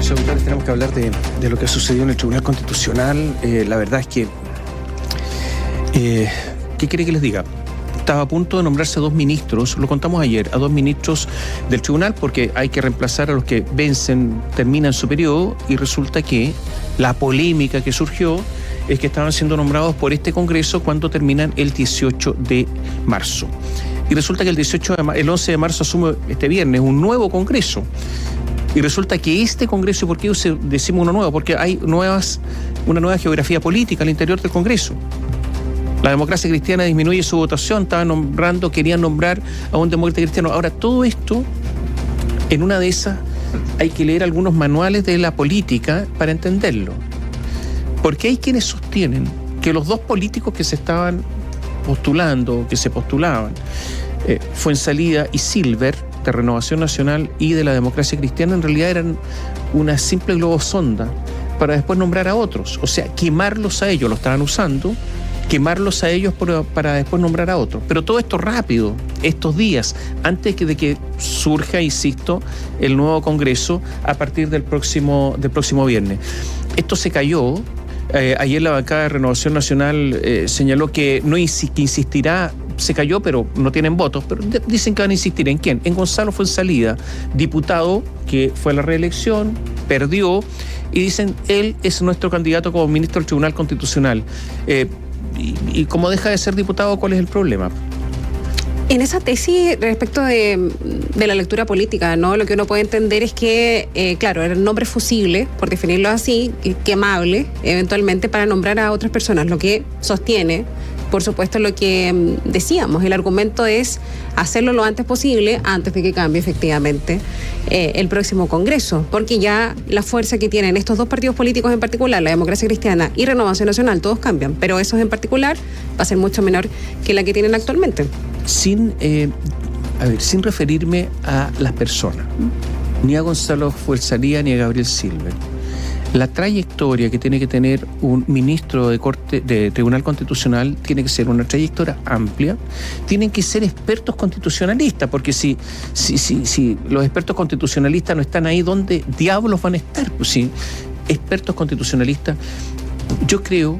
Licenciado Gutiérrez, tenemos que hablar de lo que ha sucedido en el Tribunal Constitucional. La verdad es que, ¿qué quiere que les diga? Estaba a punto de nombrarse a 2 ministros, lo contamos ayer, a 2 ministros del tribunal, porque hay que reemplazar a los que terminan su periodo, y resulta que la polémica que surgió es que estaban siendo nombrados por este Congreso cuando terminan el 18 de marzo. Y resulta que el 11 de marzo asume este viernes un nuevo Congreso. Y resulta que este Congreso, ¿por qué decimos uno nuevo? Porque hay una nueva geografía política al interior del Congreso. La Democracia Cristiana disminuye su votación, querían nombrar a un demócrata cristiano. Ahora, todo esto, en una de esas, hay que leer algunos manuales de la política para entenderlo. Porque hay quienes sostienen que los 2 políticos que se estaban postulando, que se postulaban, Fuenzalida y Silver, de Renovación Nacional y de la Democracia Cristiana, en realidad eran una simple globosonda para después nombrar a otros. O sea, quemarlos a ellos, lo estaban usando, quemarlos a ellos para después nombrar a otros. Pero todo esto rápido, estos días, antes de que surja, insisto, el nuevo Congreso a partir del próximo viernes. Esto se cayó. Ayer la bancada de Renovación Nacional señaló que insistirá. Se cayó, pero no tienen votos, pero dicen que van a insistir. ¿En quién? En Gonzalo Fuenzalida, diputado que fue a la reelección, perdió, y dicen, él es nuestro candidato como ministro del Tribunal Constitucional. Y como deja de ser diputado, ¿cuál es el problema? En esa tesis, respecto de la lectura política, ¿no? Lo que uno puede entender es que, claro, era un nombre fusible, por definirlo así, quemable, eventualmente, para nombrar a otras personas. Lo que sostiene, por supuesto, lo que decíamos, el argumento es hacerlo lo antes posible, antes de que cambie efectivamente el próximo Congreso, porque ya la fuerza que tienen estos 2 partidos políticos en particular, la Democracia Cristiana y Renovación Nacional, todos cambian, pero esos en particular va a ser mucho menor que la que tienen actualmente. Sin referirme a las personas, ni a Gonzalo Fuenzalida ni a Gabriel Silver, la trayectoria que tiene que tener un ministro de Tribunal Constitucional tiene que ser una trayectoria amplia, tienen que ser expertos constitucionalistas, porque si los expertos constitucionalistas no están ahí, ¿dónde diablos van a estar? Pues sí, expertos constitucionalistas. Yo creo,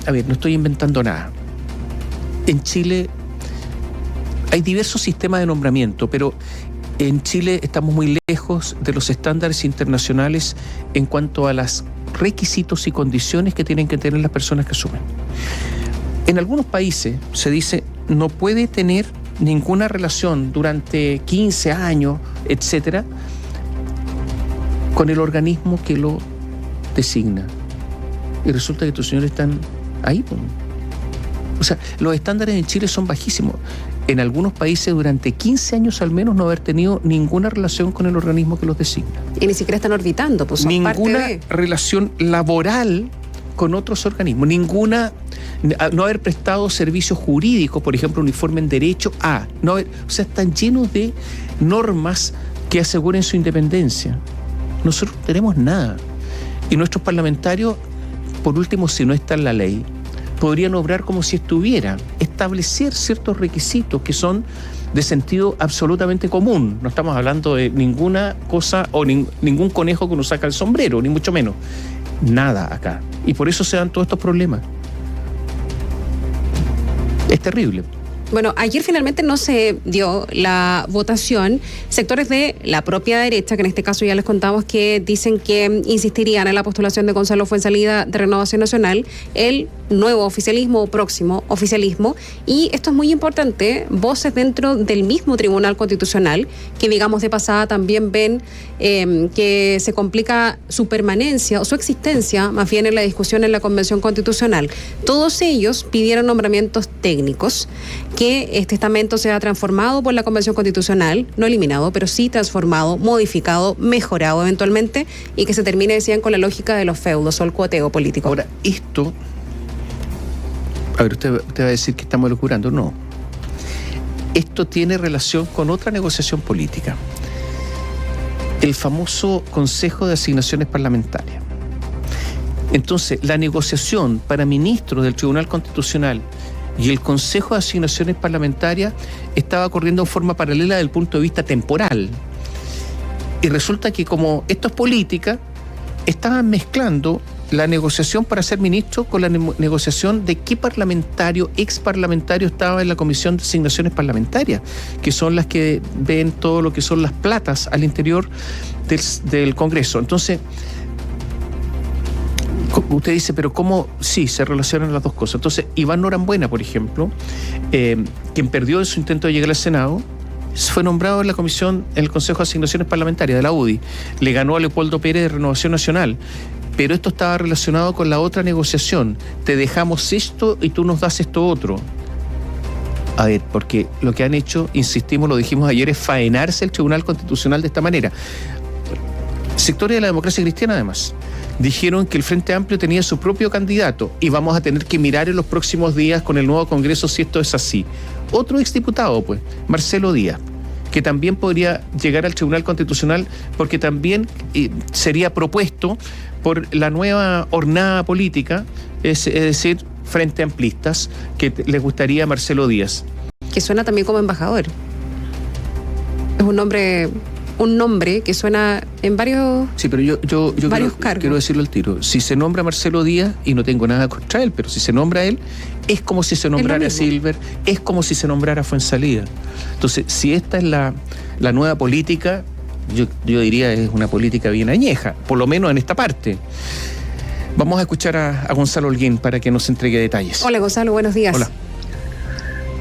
no estoy inventando nada. En Chile hay diversos sistemas de nombramiento, pero en Chile estamos muy lejos de los estándares internacionales en cuanto a los requisitos y condiciones que tienen que tener las personas que asumen. En algunos países se dice no puede tener ninguna relación durante 15 años, etcétera, con el organismo que lo designa. Y resulta que estos señores están ahí. O sea, los estándares en Chile son bajísimos. En algunos países durante 15 años al menos no haber tenido ninguna relación con el organismo que los designa. Y ni siquiera están orbitando, pues son ninguna relación laboral con otros organismos, no haber prestado servicios jurídicos, por ejemplo, un informe en derecho o sea, están llenos de normas que aseguren su independencia. Nosotros no tenemos nada. Y nuestros parlamentarios, por último, si no está en la ley, podrían obrar como si estuviera, establecer ciertos requisitos que son de sentido absolutamente común. No estamos hablando de ninguna cosa o ningún conejo que uno saca el sombrero, ni mucho menos. Nada acá. Y por eso se dan todos estos problemas. Es terrible. Bueno, ayer finalmente no se dio la votación. Sectores de la propia derecha, que en este caso ya les contamos que dicen que insistirían en la postulación de Gonzalo Fuenzalida de Renovación Nacional, el nuevo oficialismo o próximo oficialismo. Y esto es muy importante, voces dentro del mismo Tribunal Constitucional, que digamos de pasada también ven que se complica su permanencia o su existencia, más bien en la discusión en la Convención Constitucional. Todos ellos pidieron nombramientos técnicos, que este estamento sea transformado por la Convención Constitucional, no eliminado, pero sí transformado, modificado, mejorado eventualmente, y que se termine, decían, con la lógica de los feudos o el cuoteo político. Ahora, esto... usted va a decir que estamos locurando. No. Esto tiene relación con otra negociación política. El famoso Consejo de Asignaciones Parlamentarias. Entonces, la negociación para ministros del Tribunal Constitucional y el Consejo de Asignaciones Parlamentarias estaba corriendo en forma paralela desde el punto de vista temporal. Y resulta que como esto es política, estaban mezclando la negociación para ser ministro con la negociación de qué parlamentario, ex parlamentario estaba en la Comisión de Asignaciones Parlamentarias, que son las que ven todo lo que son las platas al interior del Congreso. Entonces, usted dice, pero ¿cómo? Sí, se relacionan las dos cosas. Entonces, Iván Norambuena, por ejemplo, quien perdió en su intento de llegar al Senado, fue nombrado en la comisión, en el Consejo de Asignaciones Parlamentarias de la UDI. Le ganó a Leopoldo Pérez de Renovación Nacional. Pero esto estaba relacionado con la otra negociación. Te dejamos esto y tú nos das esto otro. A ver, porque lo que han hecho, insistimos, lo dijimos ayer, es faenarse el Tribunal Constitucional de esta manera. Sectores de la democracia cristiana, además, dijeron que el Frente Amplio tenía su propio candidato y vamos a tener que mirar en los próximos días con el nuevo Congreso si esto es así. Otro exdiputado, pues, Marcelo Díaz, que también podría llegar al Tribunal Constitucional porque también sería propuesto por la nueva hornada política, es decir, Frente Amplistas, que les gustaría a Marcelo Díaz. Que suena también como embajador. Es un nombre que suena en varios. Sí, pero yo cargos. Quiero decirlo al tiro. Si se nombra Marcelo Díaz, y no tengo nada contra él, pero si se nombra él, es como si se nombrara a Silver, es como si se nombrara a Fuenzalida. Entonces, si esta es la nueva política, yo diría es una política bien añeja, por lo menos en esta parte. Vamos a escuchar a Gonzalo Holguín para que nos entregue detalles. Hola, Gonzalo, buenos días. Hola.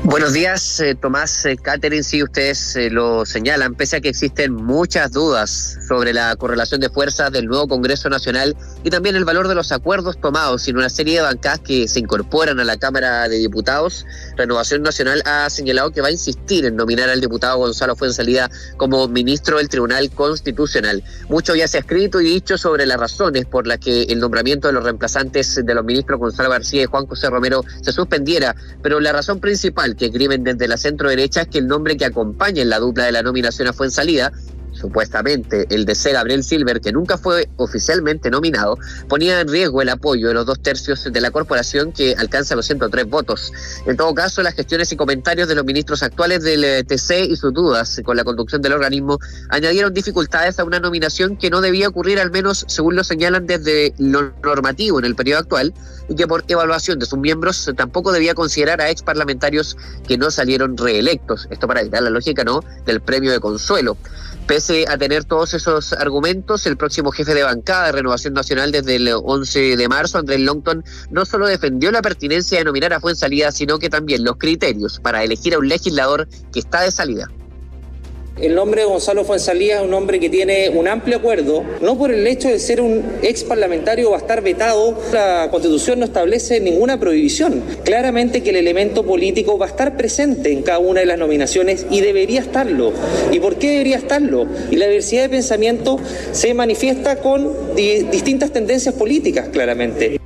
Buenos días, Tomás, Catherine, sí, ustedes lo señalan, pese a que existen muchas dudas sobre la correlación de fuerzas del nuevo Congreso Nacional y también el valor de los acuerdos tomados en una serie de bancadas que se incorporan a la Cámara de Diputados. Renovación Nacional ha señalado que va a insistir en nominar al diputado Gonzalo Fuenzalida como ministro del Tribunal Constitucional. Mucho ya se ha escrito y dicho sobre las razones por las que el nombramiento de los reemplazantes de los ministros Gonzalo García y Juan José Romero se suspendiera, pero la razón principal que escriben desde la centro derecha es que el nombre que acompaña en la dupla de la nominación a Fuenzalida, supuestamente el de C. Gabriel Silver, que nunca fue oficialmente nominado, ponía en riesgo el apoyo de los 2/3 de la corporación, que alcanza los 103 votos. En todo caso, las gestiones y comentarios de los ministros actuales del TC y sus dudas con la conducción del organismo añadieron dificultades a una nominación que no debía ocurrir, al menos según lo señalan desde lo normativo en el periodo actual, y que por evaluación de sus miembros tampoco debía considerar a ex parlamentarios que no salieron reelectos. Esto para evitar la lógica, ¿no?, del premio de consuelo. Pese a tener todos esos argumentos, el próximo jefe de bancada de Renovación Nacional desde el 11 de marzo, Andrés Longton, no solo defendió la pertinencia de nominar a Fuenzalida, sino que también los criterios para elegir a un legislador que está de salida. El nombre de Gonzalo Fuenzalida es un nombre que tiene un amplio acuerdo, no por el hecho de ser un ex parlamentario va a estar vetado. La Constitución no establece ninguna prohibición. Claramente que el elemento político va a estar presente en cada una de las nominaciones y debería estarlo. ¿Y por qué debería estarlo? Y la diversidad de pensamiento se manifiesta con distintas tendencias políticas, claramente.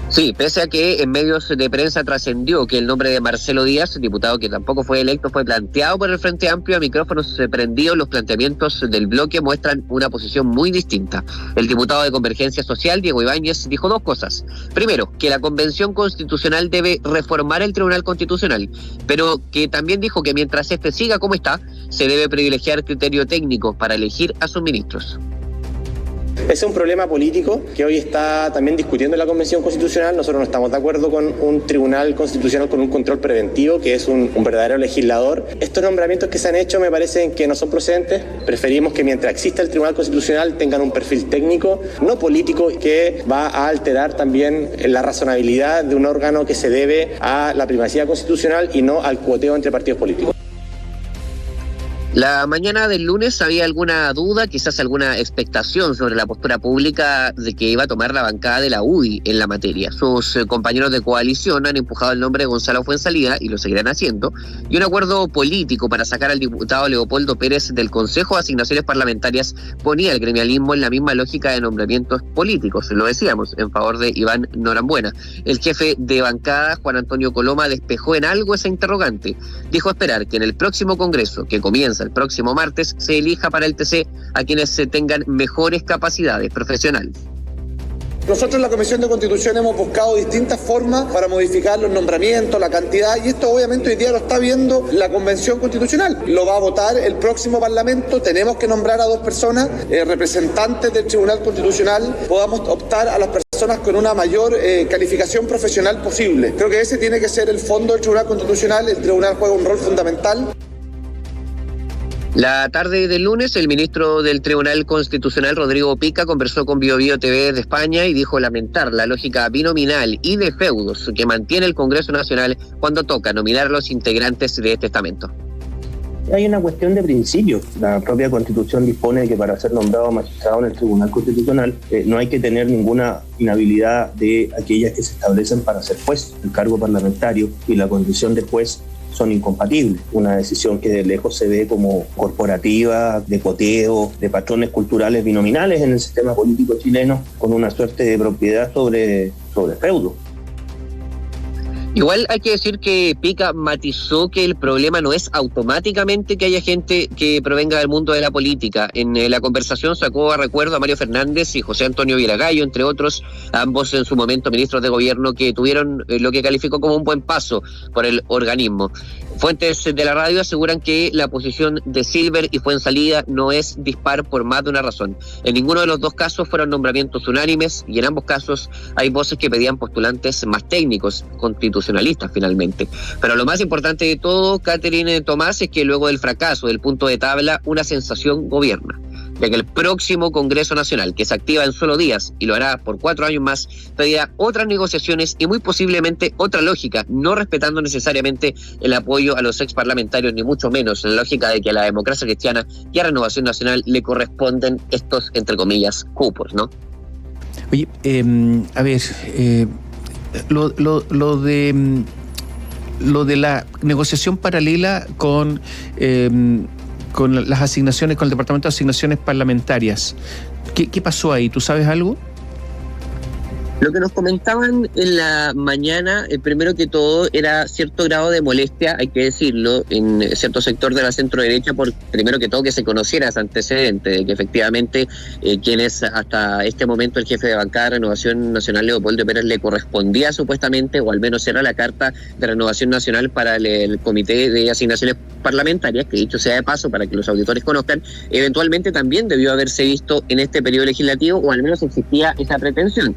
Sí, pese a que en medios de prensa trascendió que el nombre de Marcelo Díaz, diputado que tampoco fue electo, fue planteado por el Frente Amplio a micrófonos prendidos, los planteamientos del bloque muestran una posición muy distinta. El diputado de Convergencia Social, Diego Ibáñez, dijo dos cosas. Primero, que la Convención Constitucional debe reformar el Tribunal Constitucional, pero que también dijo que mientras este siga como está, se debe privilegiar criterio técnico para elegir a sus ministros. Ese es un problema político que hoy está también discutiendo en la Convención Constitucional. Nosotros no estamos de acuerdo con un tribunal constitucional con un control preventivo, que es un verdadero legislador. Estos nombramientos que se han hecho me parecen que no son procedentes. Preferimos que mientras exista el Tribunal Constitucional tengan un perfil técnico, no político, que va a alterar también la razonabilidad de un órgano que se debe a la primacía constitucional y no al cuoteo entre partidos políticos. La mañana del lunes había alguna duda, quizás alguna expectación sobre la postura pública de que iba a tomar la bancada de la UDI en la materia. Sus compañeros de coalición han empujado el nombre de Gonzalo Fuenzalida, y lo seguirán haciendo, y un acuerdo político para sacar al diputado Leopoldo Pérez del Consejo de Asignaciones Parlamentarias ponía el gremialismo en la misma lógica de nombramientos políticos, lo decíamos, en favor de Iván Norambuena. El jefe de bancada, Juan Antonio Coloma, despejó en algo esa interrogante. Dijo esperar que en el próximo Congreso, que comienza el próximo martes, se elija para el TC a quienes tengan mejores capacidades profesionales. Nosotros en la Comisión de Constitución hemos buscado distintas formas para modificar los nombramientos, la cantidad, y esto obviamente hoy día lo está viendo la Convención Constitucional. Lo va a votar el próximo Parlamento. Tenemos que nombrar a 2 personas, representantes del Tribunal Constitucional. Podamos optar a las personas con una mayor calificación profesional posible. Creo que ese tiene que ser el fondo del Tribunal Constitucional. El Tribunal juega un rol fundamental. La tarde del lunes, el ministro del Tribunal Constitucional, Rodrigo Pica, conversó con Bio Bio TV de España y dijo lamentar la lógica binominal y de feudos que mantiene el Congreso Nacional cuando toca nominar a los integrantes de este estamento. Hay una cuestión de principios. La propia Constitución dispone de que para ser nombrado magistrado en el Tribunal Constitucional no hay que tener ninguna inhabilidad de aquellas que se establecen para ser juez. El cargo parlamentario y la condición de juez son incompatibles. Una decisión que de lejos se ve como corporativa, de coteo, de patrones culturales binominales en el sistema político chileno, con una suerte de propiedad sobre feudo. Igual hay que decir que Pica matizó que el problema no es automáticamente que haya gente que provenga del mundo de la política. En la conversación sacó a recuerdo a Mario Fernández y José Antonio Villagallo, entre otros, ambos en su momento ministros de gobierno que tuvieron lo que calificó como un buen paso por el organismo. Fuentes de la radio aseguran que la posición de Silver y Fuenzalía no es dispar por más de una razón. En ninguno de los 2 casos fueron nombramientos unánimes y en ambos casos hay voces que pedían postulantes más técnicos, constitucionalistas finalmente. Pero lo más importante de todo, Catherine Tomás, es que luego del fracaso del punto de tabla, una sensación gobierna, de que el próximo Congreso Nacional, que se activa en solo días y lo hará por 4 años más, pedirá otras negociaciones y muy posiblemente otra lógica, no respetando necesariamente el apoyo a los exparlamentarios, ni mucho menos la lógica de que a la democracia cristiana y a Renovación Nacional le corresponden estos, entre comillas, cupos, ¿no? Oye, a ver, lo de la negociación paralela con las asignaciones, con el Departamento de Asignaciones Parlamentarias. ¿Qué pasó ahí? ¿Tú sabes algo? Lo que nos comentaban en la mañana, primero que todo, era cierto grado de molestia, hay que decirlo, en cierto sector de la centro-derecha, por primero que todo que se conociera ese antecedente, de que efectivamente quien es hasta este momento el jefe de bancada de Renovación Nacional, Leopoldo Pérez, le correspondía supuestamente, o al menos era la carta de Renovación Nacional para el Comité de Asignaciones Parlamentarias, que dicho sea de paso, para que los auditores conozcan, eventualmente también debió haberse visto en este periodo legislativo, o al menos existía esa pretensión.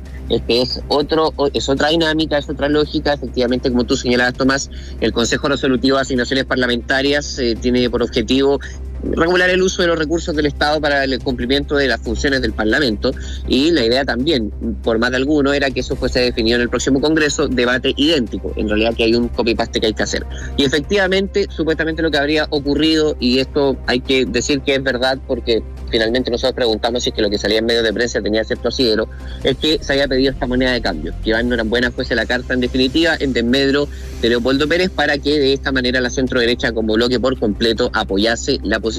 Es otra dinámica, es otra lógica. Efectivamente, como tú señalabas, Tomás, el Consejo Resolutivo de Asignaciones Parlamentarias tiene por objetivo regular el uso de los recursos del Estado para el cumplimiento de las funciones del Parlamento, y la idea también, por más de alguno, era que eso fuese definido en el próximo Congreso, debate idéntico, en realidad que hay un copy-paste que hay que hacer. Y efectivamente, supuestamente lo que habría ocurrido, y esto hay que decir que es verdad porque finalmente nosotros preguntamos si es que lo que salía en medios de prensa tenía cierto asidero, es que se había pedido esta moneda de cambio, que Iván Norambuena fuese la carta en definitiva en desmedro de Leopoldo Pérez, para que de esta manera la centro-derecha como bloque por completo apoyase la posición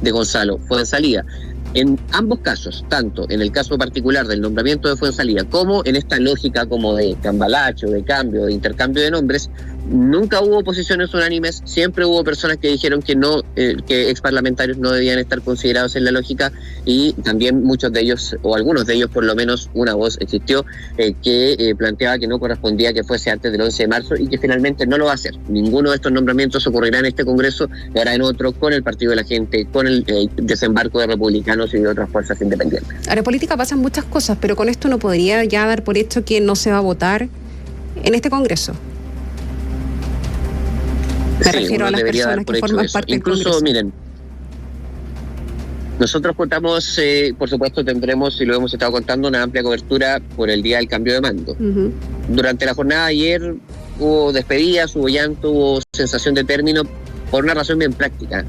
de Gonzalo Fuenzalía. En ambos casos, tanto en el caso particular del nombramiento de Fuenzalía como en esta lógica como de cambalache, de cambio, de intercambio de nombres, nunca hubo posiciones unánimes, siempre hubo personas que dijeron que no, que exparlamentarios no debían estar considerados en la lógica, y también muchos de ellos, o algunos de ellos por lo menos, una voz existió que planteaba que no correspondía que fuese antes del 11 de marzo y que finalmente no lo va a hacer. Ninguno de estos nombramientos ocurrirá en este Congreso, lo hará en otro, con el Partido de la Gente, con el desembarco de republicanos y de otras fuerzas independientes. Ahora, en política pasan muchas cosas, pero con esto no podría ya dar por hecho que no se va a votar en este Congreso. Me refiero a las personas que forman parte del Congreso. Incluso, miren, nosotros contamos, por supuesto tendremos, y lo hemos estado contando, una amplia cobertura por el día del cambio de mando. Uh-huh. Durante la jornada de ayer hubo despedidas, hubo llanto, hubo sensación de término, por una razón bien práctica.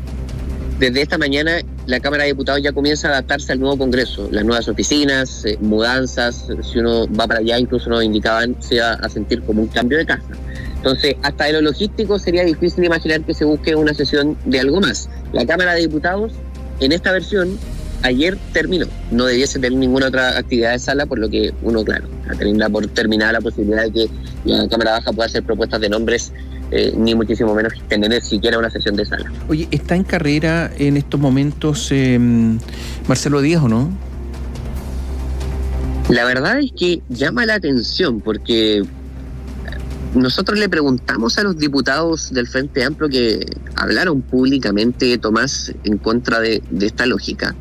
Desde esta mañana la Cámara de Diputados ya comienza a adaptarse al nuevo Congreso, las nuevas oficinas, mudanzas. Si uno va para allá, incluso nos indicaban, se va a sentir como un cambio de casa. Entonces, hasta de lo logístico sería difícil imaginar que se busque una sesión de algo más. La Cámara de Diputados, en esta versión, ayer terminó. No debiese tener ninguna otra actividad de sala, por lo que uno, claro, termina por terminar la posibilidad de que la Cámara Baja pueda hacer propuestas de nombres, ni muchísimo menos tener siquiera una sesión de sala. Oye, ¿está en carrera en estos momentos Marcelo Díaz o no? La verdad es que llama la atención porque nosotros le preguntamos a los diputados del Frente Amplio que hablaron públicamente, Tomás, en contra de esta lógica,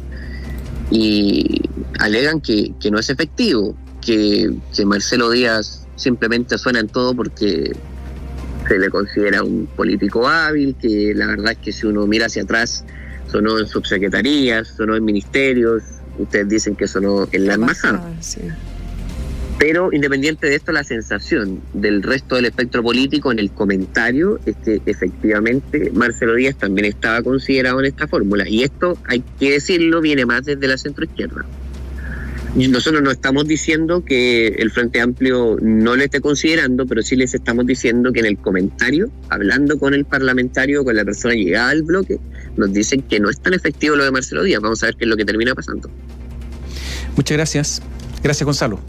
y alegan que no es efectivo, que Marcelo Díaz simplemente suena en todo porque se le considera un político hábil, que la verdad es que si uno mira hacia atrás, sonó en subsecretarías, sonó en ministerios, ustedes dicen que sonó en la embajada. Sí. Pero independiente de esto, la sensación del resto del espectro político en el comentario es que efectivamente Marcelo Díaz también estaba considerado en esta fórmula. Y esto, hay que decirlo, viene más desde la centroizquierda. Nosotros no estamos diciendo que el Frente Amplio no lo esté considerando, pero sí les estamos diciendo que en el comentario, hablando con el parlamentario, con la persona llegada al bloque, nos dicen que no es tan efectivo lo de Marcelo Díaz. Vamos a ver qué es lo que termina pasando. Muchas gracias. Gracias, Gonzalo.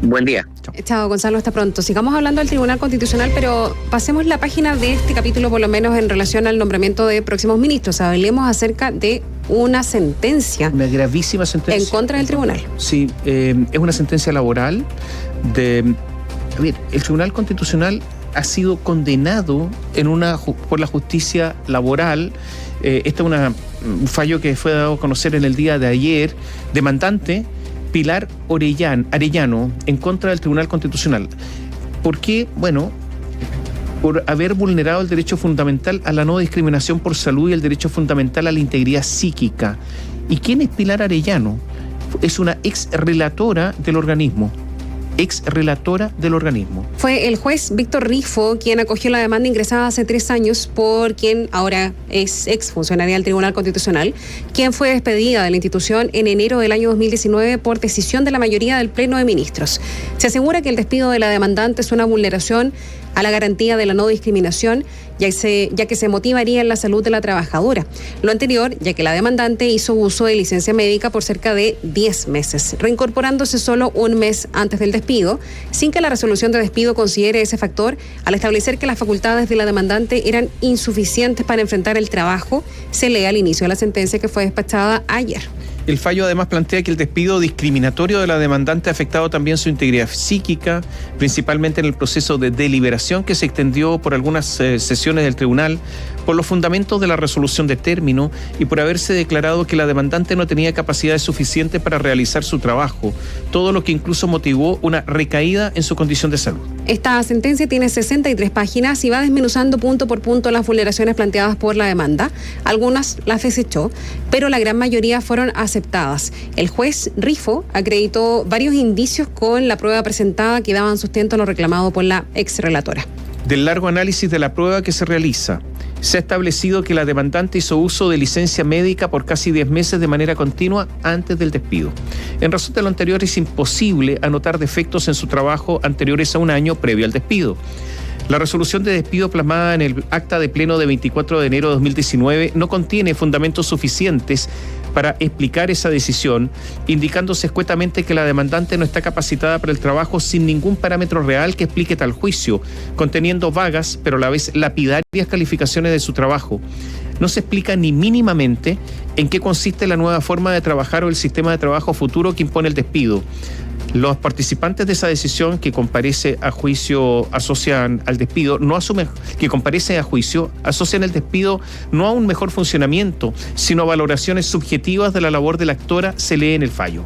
Buen día. Chao, Gonzalo, hasta pronto. Sigamos hablando del Tribunal Constitucional, pero pasemos la página de este capítulo, por lo menos en relación al nombramiento de próximos ministros. Hablemos acerca de una sentencia. Una gravísima sentencia. En contra del tribunal. Sí, es una sentencia laboral de... A ver, el Tribunal Constitucional ha sido condenado por la justicia laboral. Este es un fallo que fue dado a conocer en el día de ayer. Demandante Pilar Arellano en contra del Tribunal Constitucional. ¿Por qué? Bueno, por haber vulnerado el derecho fundamental a la no discriminación por salud y el derecho fundamental a la integridad psíquica. ¿Y quién es Pilar Arellano? Es una ex relatora del organismo. Fue el juez Víctor Rifo quien acogió la demanda ingresada hace 3 años por quien ahora es ex funcionaria del Tribunal Constitucional, quien fue despedida de la institución en enero del año 2019 por decisión de la mayoría del Pleno de Ministros. Se asegura que el despido de la demandante es una vulneración a la garantía de la no discriminación, ya que se motivaría en la salud de la trabajadora. Lo anterior, ya que la demandante hizo uso de licencia médica por cerca de 10 meses, reincorporándose solo 1 mes antes del despido, sin que la resolución de despido considere ese factor, al establecer que las facultades de la demandante eran insuficientes para enfrentar el trabajo, se lee al inicio de la sentencia que fue despachada ayer. El fallo además plantea que el despido discriminatorio de la demandante ha afectado también su integridad psíquica, principalmente en el proceso de deliberación que se extendió por algunas sesiones del tribunal, por los fundamentos de la resolución de término y por haberse declarado que la demandante no tenía capacidades suficientes para realizar su trabajo, todo lo que incluso motivó una recaída en su condición de salud. Esta sentencia tiene 63 páginas y va desmenuzando punto por punto las vulneraciones planteadas por la demanda. Algunas las desechó, pero la gran mayoría fueron aceptadas. El juez Rifo acreditó varios indicios con la prueba presentada que daban sustento a lo reclamado por la ex relatora. Del largo análisis de la prueba que se realiza, se ha establecido que la demandante hizo uso de licencia médica por casi 10 meses de manera continua antes del despido. En razón de lo anterior, es imposible anotar defectos en su trabajo anteriores a 1 año previo al despido. La resolución de despido plasmada en el acta de pleno de 24 de enero de 2019 no contiene fundamentos suficientes para explicar esa decisión, indicándose escuetamente que la demandante no está capacitada para el trabajo sin ningún parámetro real que explique tal juicio, conteniendo vagas pero a la vez lapidarias calificaciones de su trabajo. No se explica ni mínimamente en qué consiste la nueva forma de trabajar o el sistema de trabajo futuro que impone el despido. Los participantes de esa decisión que comparece a juicio asocian al despido, asocian el despido no a un mejor funcionamiento, sino a valoraciones subjetivas de la labor de la actora, se lee en el fallo.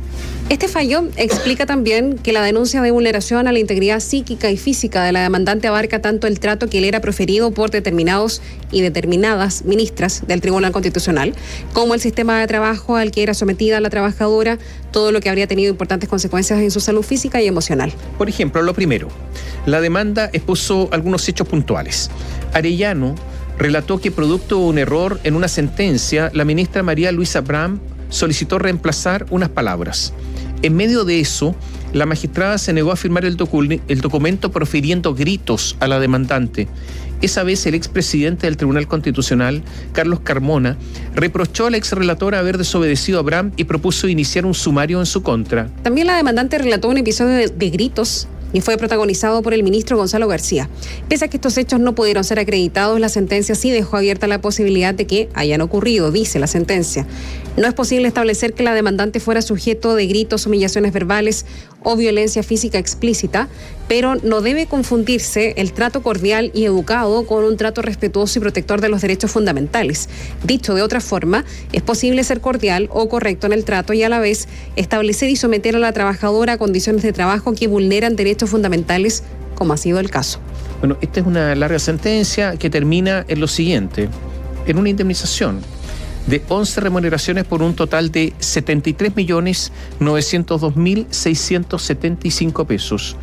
Este fallo explica también que la denuncia de vulneración a la integridad psíquica y física de la demandante abarca tanto el trato que le era proferido por determinados y determinadas ministras del Tribunal Constitucional, como el sistema de trabajo al que era sometida la trabajadora, todo lo que habría tenido importantes consecuencias en su salud física y emocional. Por ejemplo, lo primero, la demanda expuso algunos hechos puntuales. Arellano relató que producto de un error en una sentencia, la ministra María Luisa Bram solicitó reemplazar unas palabras. En medio de eso, la magistrada se negó a firmar el documento profiriendo gritos a la demandante. Esa vez el expresidente del Tribunal Constitucional, Carlos Carmona, reprochó a la exrelatora haber desobedecido a Bram y propuso iniciar un sumario en su contra. También la demandante relató un episodio de gritos y fue protagonizado por el ministro Gonzalo García. Pese a que estos hechos no pudieron ser acreditados, la sentencia sí dejó abierta la posibilidad de que hayan ocurrido, dice la sentencia. No es posible establecer que la demandante fuera sujeto de gritos, humillaciones verbales o violencia física explícita, pero no debe confundirse el trato cordial y educado con un trato respetuoso y protector de los derechos fundamentales. Dicho de otra forma, es posible ser cordial o correcto en el trato y a la vez establecer y someter a la trabajadora a condiciones de trabajo que vulneran derechos fundamentales, como ha sido el caso. Bueno, esta es una larga sentencia que termina en lo siguiente, en una indemnización de 11 remuneraciones por un total de 73.902.675 pesos.